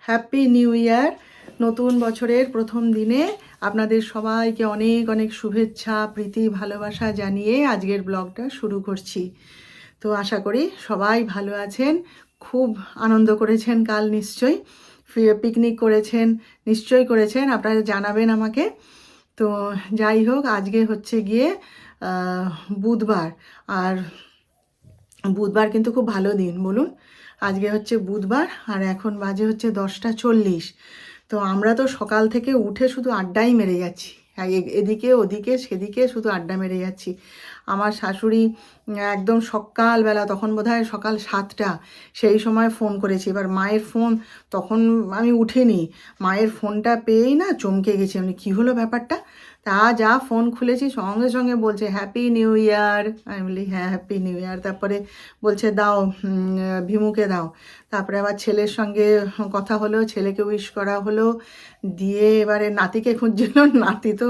Happy new year. নতুন বছরের প্রথম দিনে আপনাদের সবাইকে অনেক অনেক শুভেচ্ছা, প্রীতি, ভালোবাসা জানিয়ে আজকের ব্লগটা শুরু করছি। তো আশা করি সবাই ভালো আছেন, খুব আনন্দ করেছেন কাল নিশ্চয়ই, পিকনিক করেছেন নিশ্চয়ই করেছেন, আপনারা জানাবেন আমাকে। তো যাই হোক, আজকে হচ্ছে গিয়ে বুধবার, আর বুধবার কিন্তু খুব ভালো দিন বলুন। আজকে হচ্ছে বুধবার আর এখন বাজে হচ্ছে 10টা 40। তো আমরা তো সকাল থেকে উঠে শুধু আড্ডাই মেরে যাচ্ছি, এদিকে ওদিকে সেদিকে শুধু আড্ডা মেরে যাচ্ছি। আমার শাশুড়ি একদম সকালবেলা, তখন বোধহয় সকাল 7টা, সেই সময় ফোন করেছি। এবার মায়ের ফোন, তখন আমি উঠিনি, মায়ের ফোনটা পেয়েই না চমকে গেছি আমি, কী হলো ব্যাপারটা। তা যা ফোন খুলেছি সঙ্গে সঙ্গে বলছে হ্যাপি নিউ ইয়ার। আমি বলি হ্যাঁ হ্যাপি নিউ ইয়ার। তারপরে বলছে দাও, ভিমুকে দাও। তারপরে আবার ছেলের সঙ্গে কথা হলো, ছেলেকে উইশ করা হলো, দিয়ে এবারে নাতিকে খুঁজছিল, নাতি তো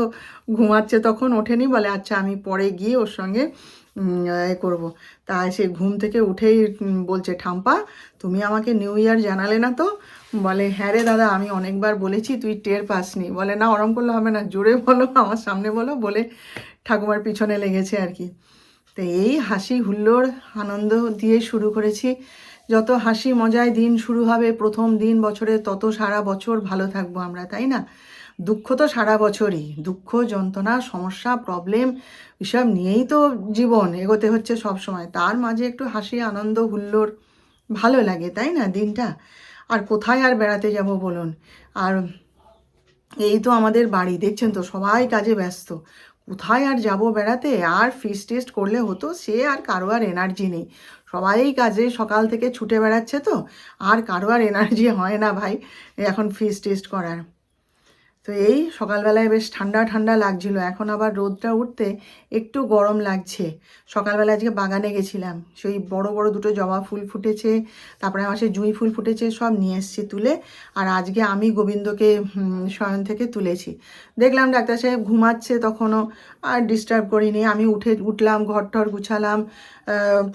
ঘুমাচ্ছে, তখন ওঠেনি, বলে আচ্ছা আমি পরে গিয়ে ওর সঙ্গে এ করবো। তা সে ঘুম থেকে উঠেই বলছে ঠাম্পা তুমি আমাকে নিউ ইয়ার জানালে না তো। বলে হ্যাঁ রে দাদা, আমি অনেকবার বলেছি তুই টের পাসনি। বলে না, ওরম করলে হবে না, জোরে বলো, আমার সামনে বলো, বলে ঠাকুমার পিছনে লেগেছে আর কি। তো এই হাসি হুল্লোড় আনন্দ দিয়ে শুরু করেছি। যত হাসি মজায় দিন শুরু হবে প্রথম দিন বছরে, তত সারা বছর ভালো থাকবো আমরা, তাই না? দুঃখ তো সারা বছরই, দুঃখ যন্ত্রণা সমস্যা প্রবলেম এসব নিয়েই তো জীবন এগোতে হচ্ছে সব সময়। তার মাঝে একটু হাসি আনন্দ হুল্লোড় ভালো লাগে, তাই না দিনটা? আর কোথায় আর বেড়াতে যাব বলুন। আর এই তো আমাদের বাড়ি, দেখছেন তো সবাই কাজে ব্যস্ত, কোথায় আর যাব বেড়াতে। আর ফিস্ট টিস্ট করলে হতো, সে আর কারো আর এনার্জি নেই, সবাই কাজে সকাল থেকে ছুটে বেড়াচ্ছে, তো আর কারো আর এনার্জি হয় না ভাই এখন ফিস্ট টিস্ট করার। তো এই সকালবেলায় বেশ ঠান্ডা ঠান্ডা লাগছিল, এখন আবার রোদটা উঠতে একটু গরম লাগছে। সকালবেলা আজকে বাগানে গেছিলাম, সেই বড় বড় দুটো জবা ফুল ফুটেছে, তারপরে আমার সেই জুঁই ফুল ফুটেছে, সব নিয়ে এসেছি তুলে। আর আজকে আমি গোবিন্দকে শয়ন থেকে তুলেছি। দেখলাম ডাক্তার সাহেব ঘুমাচ্ছে তখনও, আর ডিস্টার্ব করিনি। আমি উঠলাম, ঘর টর গুছালাম,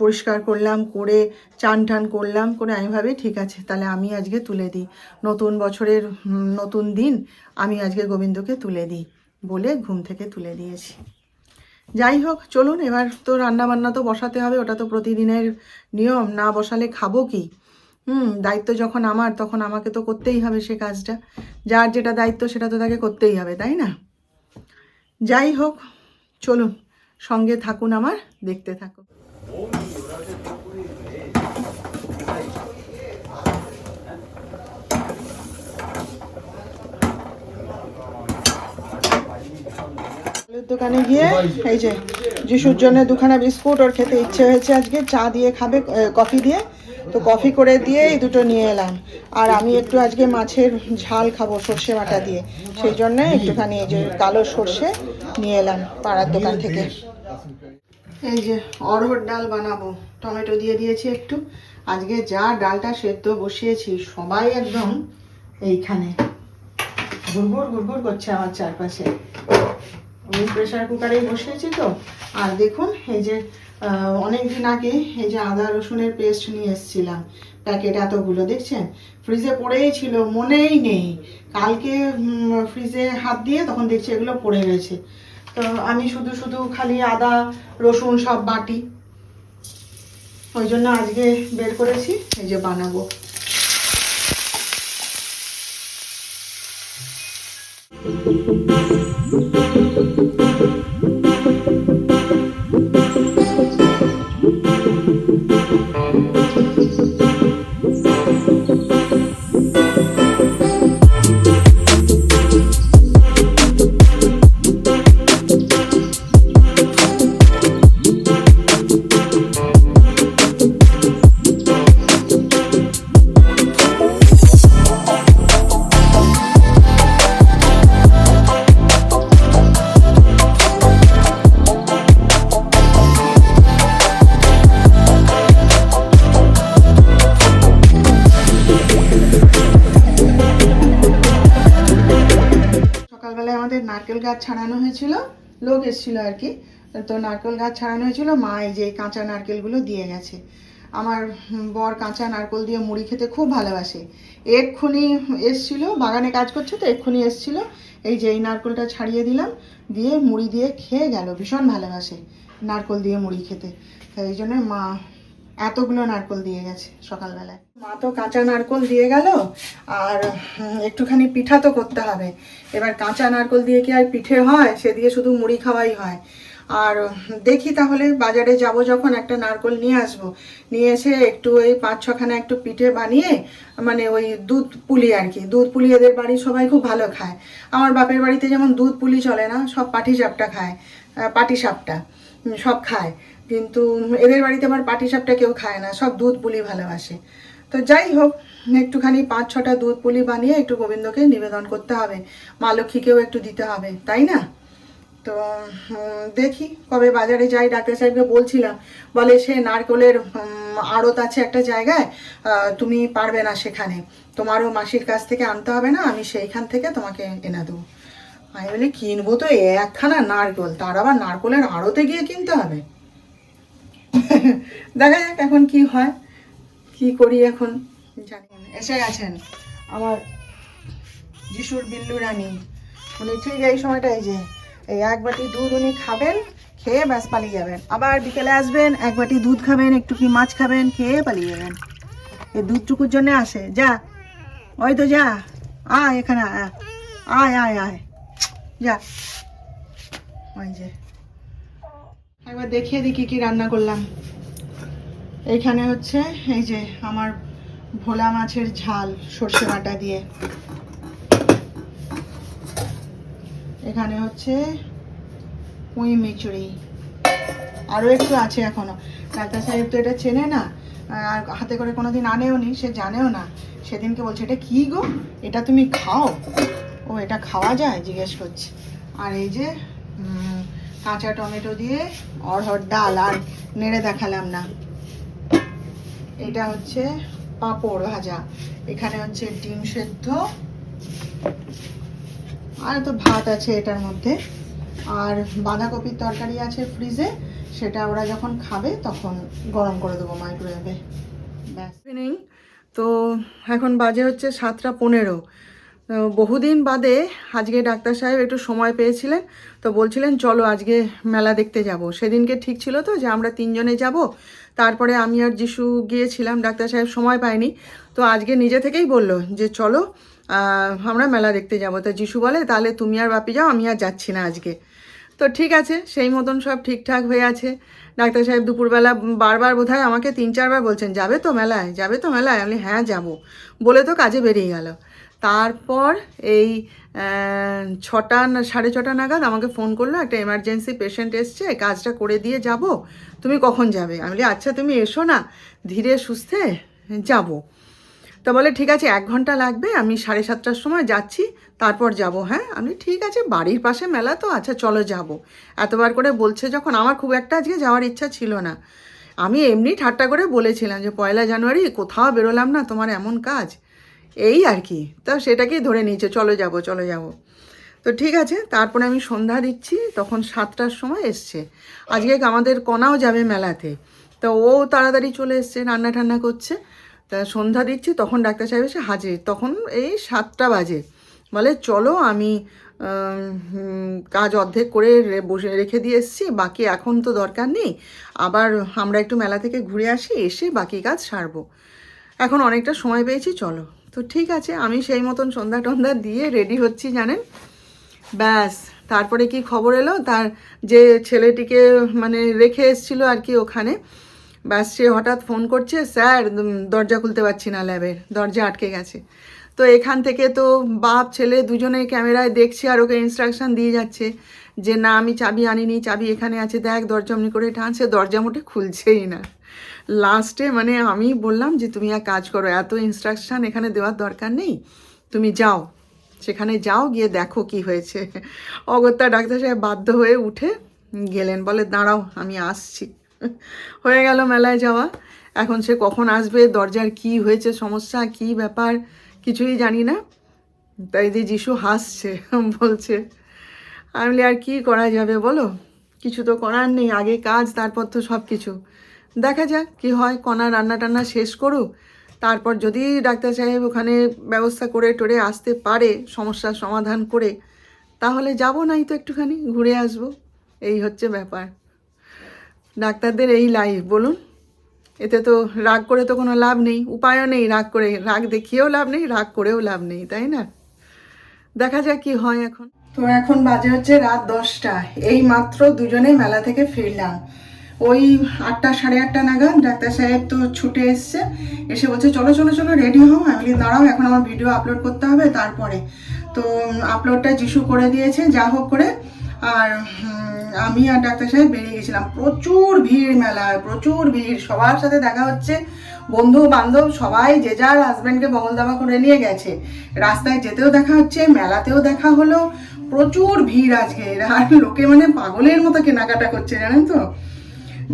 পরিষ্কার করলাম, করে চান টান করলাম, করে আমি ভাবি ঠিক আছে তাহলে আমি আজকে তুলে দিই, নতুন বছরের নতুন দিন, আমি আজকে গোবিন্দকে তুলে দিই বলে ঘুম থেকে তুলে দিয়েছি। যাই হোক চলুন, এবার তো রান্না বান্না তো বসাতে হবে, ওটা তো প্রতিদিনের নিয়ম, না বসালে খাবো কি? দায়িত্ব যখন আমার, তখন আমাকে তো করতেই হবে সে কাজটা। যার যেটা দায়িত্ব সেটা তো তাকে করতেই হবে, তাই না? যাই হোক চলুন, সঙ্গে থাকুন আমার, দেখতে থাকুন। দোকানে গিয়ে এই যে যিশুর জন্য দুখানা বিস্কুট, ওর খেতে ইচ্ছে হয়েছে আজকে, চা দিয়ে খাবে, কফি দিয়ে, তো কফি করে দিয়ে এই দুটো নিয়ে এলাম। আর আমি একটু আজকে মাছের ঝাল খাবো সর্ষে বাটা দিয়ে, সেই জন্য একটুখানি এই যে কালো সর্ষে নিয়ে এলাম পাড়ার দোকান থেকে। এই যে অড়হর ডাল বানাবো, টমেটো দিয়ে দিয়েছি একটু। আজকে যা ডালটা সেদ্ধ বসিয়েছি, সবাই একদম এইখানে গুড়গুড় গুড়গুড় করছে আমার চারপাশে। আমি প্রেশার কুকারেই বসিয়েছি তো। আর দেখুন এই যে অনেক দিন আগে এই যে আদা রসুনের পেস্ট নিয়ে এসেছিলাম, প্যাকেট এতগুলো, দেখছেন ফ্রিজে পড়েই ছিল, মনেই নেই। কালকে ফ্রিজে হাত দিয়ে তখন দেখছি এগুলো পড়ে রয়েছে। তো আমি শুধু শুধু খালি আদা রসুন সব বাটি, ওই জন্য আজকে বের করেছি, এই যে বানাবো। আমাদের নারকেল গাছ ছাড়ানো হয়েছিল, লোক এসেছিল আর কি, তো নারকেল গাছ ছাড়ানো হয়েছিল, মা এই যে কাঁচা নারকেলগুলো দিয়ে গেছে। আমার বর কাঁচা নারকোল দিয়ে মুড়ি খেতে খুব ভালোবাসে। এক্ষুনি এসছিল, বাগানে কাজ করছে তো এক্ষুনি এসছিল, এই যে এই নারকোলটা ছাড়িয়ে দিলাম, দিয়ে মুড়ি দিয়ে খেয়ে গেল। ভীষণ ভালোবাসে নারকোল দিয়ে মুড়ি খেতে, তাই এই জন্য মা এতগুলো নারকোল দিয়ে গেছে সকালবেলায়। মা তো কাঁচা নারকোল দিয়ে গেল, আর একটুখানি পিঠা তো করতে হবে। এবার কাঁচা নারকোল দিয়ে কি আর পিঠে হয়? সে দিয়ে শুধু মুড়ি খাওয়াই হয়। আর দেখি তাহলে বাজারে যাব যখন একটা নারকোল নিয়ে আসবো, নিয়ে এসে একটু ওই 5-6খানা একটু পিঠে বানিয়ে, মানে ওই দুধ পুলি আর কি, দুধ পুলি এদের বাড়ির সবাই খুব ভালো খায়। আমার বাপের বাড়িতে যেমন দুধ পুলি চলে না, সব পাটিসাপটা খায়, পাটিসাপটা সব খায়, কিন্তু এদের বাড়িতে আবার পাটিসাপটা কেউ খায় না, সব দুধ পুলি ভালোবাসে। তো যাই হোক, একটুখানি 5-6টা দুধ পুলি বানিয়ে একটু গোবিন্দকে নিবেদন করতে হবে, মা লক্ষ্মীকেও একটু দিতে হবে, তাই না? তো দেখি কবে বাজারে যাই। ডাক্তার সাহেবকে বলছিলাম, বলে সে নারকোলের আড়ত আছে একটা জায়গায়, তুমি পারবে না সেখানে, তোমারও মাসির কাছ থেকে আনতে হবে না, আমি সেইখান থেকে তোমাকে এনে দেবো। আমি বলি কিনবো তো একখানা নারকোল, তার আবার নারকোলের আড়তে গিয়ে কিনতে হবে? দেখা যাক এখন কি হয়, কি করি এখন জানি। এসে গেছেন আমার যিশুর বিল্লু রানী, উনি ঠিক এই সময়টা, এই যে এই 1 বাটি দুধ উনি খাবেন, খেয়ে ব্যাস পালিয়ে যাবেন। আবার বিকেলে আসবেন, 1 বাটি দুধ খাবেন, একটু কি মাছ খাবেন, খেয়ে পালিয়ে যাবেন। এই দুধটুকুর জন্য আসে। যা, ওই তো যা, আয় এখানে আয়, আয় আয় আয়, যা। ওই যে একবার দেখিয়ে দিই কি রান্না করলাম। এইখানে হচ্ছে এই যে আমার ভোলা মাছের ঝাল সর্ষে বাটা দিয়ে, এখানে হচ্ছে পুঁই মিচুড়ি, আরও একটু আছে এখনো। ডাক্তার সাহেব তো এটা চেনে না, আর হাতে করে কোনোদিন আনেও নি, সে জানেও না। সেদিনকে বলছে এটা কি গো, এটা তুমি খাও? ও এটা খাওয়া যায় জিজ্ঞেস করছে। আর এই যে কাঁচা টমেটো দিয়ে অড়হর ডাল, আর নেড়ে দেখালাম না। এটা হচ্ছে পাঁপড় ভাজা, এখানে হচ্ছে ডিম সেদ্ধ, আর তো ভাত আছে এটার মধ্যে, আর বাঁধাকপির তরকারি আছে ফ্রিজে, সেটা ওরা যখন খাবে তখন গরম করে দেবো মাইক্রোওয়েভে, ব্যাস। তো এখন বাজে হচ্ছে 7টা 15। বহুদিন বাদে আজকে ডাক্তার সাহেব একটু সময় পেয়েছিলেন, তো বলছিলেন চলো আজকে মেলা দেখতে যাব। সেদিনকে ঠিক ছিল তো যে আমরা 3জনে যাব, তারপরে আমি আর যিশু গিয়েছিলাম, ডাক্তার সাহেব সময় পায়নি, তো আজকে নিজে থেকেই বলল যে চলো আমরা মেলা দেখতে যাব। তো যিশু বলে তাহলে তুমি আর বাপি যাও, আমি আর যাচ্ছি না আজকে। তো ঠিক আছে, সেই মতন সব ঠিকঠাক হয়ে আছে। ডাক্তার সাহেব দুপুরবেলা বারবার বোধহয় আমাকে 3-4বার বলছেন যাবে তো মেলায়, যাবে তো মেলায়, আমি হ্যাঁ যাব বলে তো কাজে বেরিয়ে গেল। তারপর এই 6টা 6:30 নাগাদ আমাকে ফোন করলো, একটা এমার্জেন্সি পেশেন্ট এসছে, কাজটা করে দিয়ে যাব, তুমি কখন যাবে? আমি বলি আচ্ছা তুমি এসো না, ধীরে সুস্থে যাব। তো বলে ঠিক আছে 1 ঘন্টা লাগবে, আমি 7:30টার সময় যাচ্ছি, তারপর যাব। হ্যাঁ, আমি ঠিক আছে, বাড়ির পাশে মেলা তো, আচ্ছা চলো যাব। এতবার করে বলছে যখন, আমার খুব একটা আজকে যাওয়ার ইচ্ছা ছিল না। আমি এমনি ঠাট্টা করে বলেছিলাম যে 1 জানুয়ারি কোথাও বেরোলাম না, তোমার এমন কাজ, এই আর কি। তো সেটাকেই ধরে নিয়েছে চলো যাব চলো যাব। তো ঠিক আছে, তারপরে আমি সন্ধ্যা দিচ্ছি, তখন 7টার সময় এসছে। আজকে আমাদের কনাও যাবে মেলাতে, তো ও তাড়াতাড়ি চলে এসছে, রান্না টান্না করছে। তা সন্ধ্যা দিচ্ছি, তখন ডাক্তার সাহেব এসে হাজির, তখন এই 7টা বাজে। বলে চলো আমি কাজ অর্ধেক করে বসে রেখে দিয়ে এসেছি, বাকি এখন তো দরকার নেই, আবার আমরা একটু মেলা থেকে ঘুরে আসি, এসে বাকি কাজ সারবো, এখন অনেকটা সময় পেয়েছি চলো। তো ঠিক আছে, আমি সেই মতন সন্ধ্যা টন্ধা দিয়ে রেডি হচ্ছি জানেন। ব্যাস, তারপরে কি খবর এলো, তার যে ছেলেটিকে মানে রেখে এসেছিলো আর কি ওখানে, ব্যাস সে হঠাৎ ফোন করছে, স্যার দরজা খুলতে পারছি না, ল্যাবের দরজা আটকে গেছে। তো এখান থেকে তো বাপ ছেলে দুজনেই ক্যামেরায় দেখছে, আর ওকে ইনস্ট্রাকশান দিয়ে যাচ্ছে যে না আমি চাবি আনিনি, চাবি এখানে আছে, দেখ দরজা অমনি করে টানছে, দরজা মোটে খুলছেই না। লাস্টে মানে আমি বললাম যে তুমি এক কাজ করো, এত ইনস্ট্রাকশান এখানে দেওয়ার দরকার নেই, তুমি যাও সেখানে, যাও গিয়ে দেখো কি হয়েছে। অগত্যা ডাক্তার সাহেব বাধ্য হয়ে উঠে গেলেন, বলে দাঁড়াও আমি আসছি। হয়ে গেল মেলায় যাওয়া। এখন সে কখন আসবে, দরজার কি হয়েছে সমস্যা, কি ব্যাপার কিছুই জানি না। তাই যে যিশু হাসছে, বলছে, আমি বলি আর কি করা যাবে বলো, কিছু তো করার নেই, আগে কাজ তারপর তো সব কিছু। দেখা যাক কি হয়, কণা রান্না টান্না শেষ করুক, তারপর যদি ডাক্তার সাহেব ওখানে ব্যবস্থা করে টরে আসতে পারে সমস্যার সমাধান করে, তাহলে যাব, নাই তো একটুখানি ঘুরে আসবো। এই হচ্ছে ব্যাপার, ডাক্তারদের এই লাইফ বলুন। এতে তো রাগ করে তো কোনো লাভ নেই, উপায়ও নেই রাগ করে, রাগ দেখিয়েও লাভ নেই, রাগ করেও লাভ নেই, তাই না? দেখা যাক কি হয় এখন। তো এখন বাজে হচ্ছে রাত 10টা, এই মাত্র দুজনে মেলা থেকে ফিরলাম। ওই 8টা সাড়ে 8টা নাগাদ ডাক্তার সাহেব তো ছুটে এসছে, এসে বলছে চলো চলো চলো রেডি হও। আমি বলি দাঁড়াও, এখন আমার ভিডিও আপলোড করতে হবে তারপরে। তো আপলোডটা যিশু করে দিয়েছে যা হোক করে, আর আমি আর ডাক্তার সাহেব বেরিয়ে গেছিলাম। প্রচুর ভিড় মেলায়, প্রচুর ভিড়, সবার সাথে দেখা হচ্ছে, বন্ধু বান্ধব সবাই যে যার হাজব্যান্ডকে বগল দাবা করে নিয়ে গেছে। রাস্তায় যেতেও দেখা হচ্ছে, মেলাতেও দেখা হলো, প্রচুর ভিড় আজকে। আর লোকে মানে পাগলের মতো কেনাকাটা করছে জানেন তো।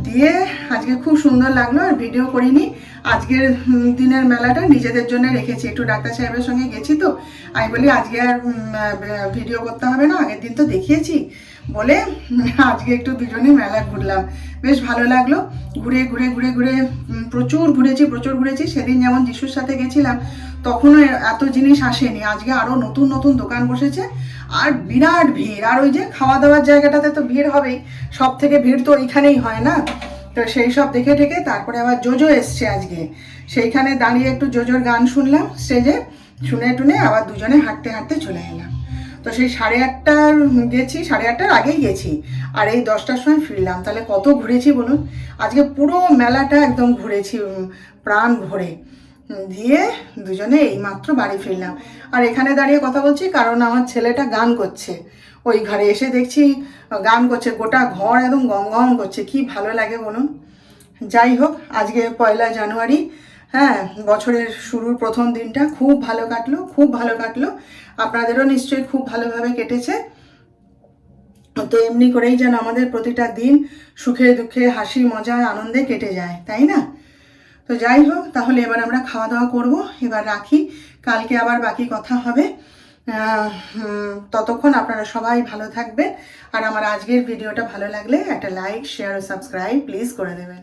দিয়ে আজকে খুব সুন্দর লাগলো, আর ভিডিও করিনি। আজকের দিনের মেলাটা নিজেদের জন্য রেখেছি, একটু ডাক্তার সাহেবের সঙ্গে গেছি তো, আমি বলি আজকে আর ভিডিও করতে হবে না, আগের দিন তো দেখিয়েছি বলে আজকে একটু দুজনেই মেলা ঘুরলাম। বেশ ভালো লাগলো, ঘুরে ঘুরে ঘুরে ঘুরে প্রচুর ঘুরেছি। সেদিন যেমন যিশুর সাথে গেছিলাম তখনও এত জিনিস আসেনি, আজকে আরও নতুন নতুন দোকান বসেছে, আর বিরাট ভিড়। আর ওই যে খাওয়া দাওয়ার জায়গাটাতে তো ভিড় হবেই, সব থেকে ভিড় তো ওইখানেই হয় না। তো সেই সব দেখে ঠেকে তারপরে আবার জোজো এসছে আজকে, সেইখানে দাঁড়িয়ে একটু জোজোর গান শুনলাম স্টেজে, শুনে টুনে আবার দুজনে হাঁটতে হাঁটতে চলে এলাম। তো সেই 8:30 গেছি, 8:30 আগেই গেছি, আর এই 10টার সময় ফিরলাম। তাহলে কত ঘুরেছি বলুন, আজকে পুরো মেলাটা একদম ঘুরেছি প্রাণ ভরে। দিয়ে দুজনে এইমাত্র বাড়ি ফিরলাম, আর এখানে দাঁড়িয়ে কথা বলছি কারণ আমার ছেলেটা গান করছে। ওই ঘরে এসে দেখছি গান করছে, গোটা ঘর একদম গম গম করছে, কি ভালো লাগে বলুন। যাই হোক, আজকে 1 জানুয়ারি, হ্যাঁ, বছরের শুরুর প্রথম দিনটা খুব ভালো কাটলো, খুব ভালো কাটলো। আপনাদেরও নিশ্চয়ই খুব ভালোভাবে কেটেছে। তো এমনি করেই যেন আমাদের প্রতিটা দিন সুখে দুঃখে হাসি মজা আনন্দে কেটে যায়, তাই না? তো যাই হোক, তাহলে এবার আমরা খাওয়া দাওয়া করবো, এবার রাখি, কালকে আবার বাকি কথা হবে। ততক্ষণ আপনারা সবাই ভালো থাকবেন, আর আমার আজকের ভিডিওটা ভালো লাগলে একটা লাইক শেয়ার ও সাবস্ক্রাইব প্লিজ করে দেবেন।